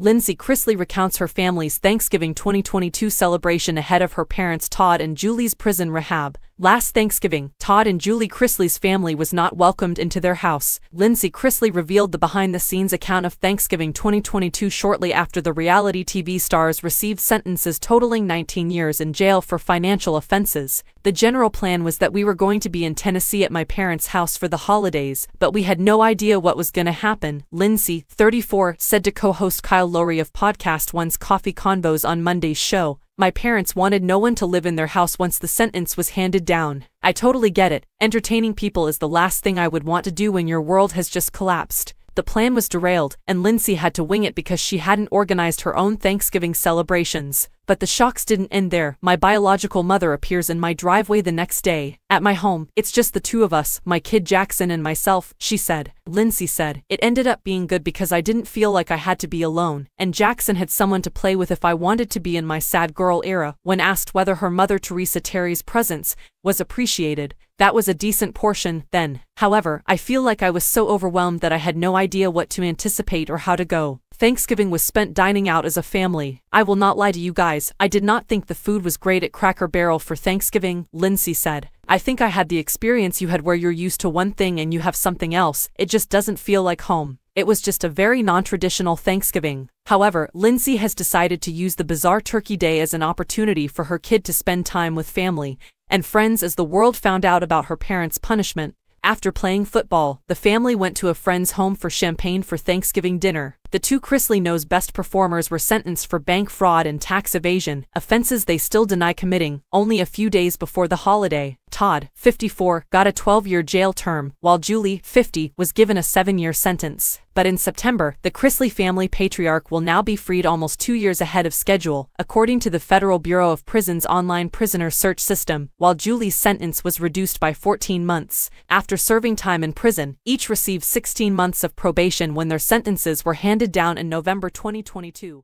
Chrisley recounts her family's Thanksgiving 2022 celebration ahead of her parents Todd and Julie's prison rehab. Last Thanksgiving, Todd and Julie Chrisley's family was not welcomed into their house. Chrisley revealed the behind-the-scenes account of Thanksgiving 2022 shortly after the reality TV stars received sentences totaling 19 years in jail for financial offenses. The general plan was that we were going to be in Tennessee at my parents' house for the holidays, but we had no idea what was going to happen, Lindsay, 34, said to co-host Kyle Lowry of Podcast One's Coffee Convos on Monday's show. My parents wanted no one to live in their house once the sentence was handed down. I totally get it. Entertaining people is the last thing I would want to do when your world has just collapsed. The plan was derailed, and Lindsay had to wing it because she hadn't organized her own Thanksgiving celebrations. But the shocks didn't end there. My biological mother appears in my driveway the next day. At my home, it's just the two of us, my kid Jackson and myself, she said. Lindsay said, it ended up being good because I didn't feel like I had to be alone, and Jackson had someone to play with if I wanted to be in my sad girl era. When asked whether her mother Teresa Terry's presence was appreciated, that was a decent portion, then. However, I feel like I was so overwhelmed that I had no idea what to anticipate or how to go. Thanksgiving was spent dining out as a family. I will not lie to you guys, I did not think the food was great at Cracker Barrel for Thanksgiving, Lindsay said. I think I had the experience you had where you're used to one thing and you have something else, it just doesn't feel like home. It was just a very non-traditional Thanksgiving. However, Lindsay has decided to use the bizarre Turkey Day as an opportunity for her kid to spend time with family and friends as the world found out about her parents' punishment. After playing football, the family went to a friend's home for champagne for Thanksgiving dinner. The two Chrisley knows best performers were sentenced for bank fraud and tax evasion, offenses they still deny committing, only a few days before the holiday. Todd, 54, got a 12-year jail term, while Julie, 50, was given a 7-year sentence. But in September, the Chrisley family patriarch will now be freed almost 2 years ahead of schedule, according to the Federal Bureau of Prisons' online prisoner search system, while Julie's sentence was reduced by 14 months. After serving time in prison, each received 16 months of probation when their sentences were handed down in November 2022.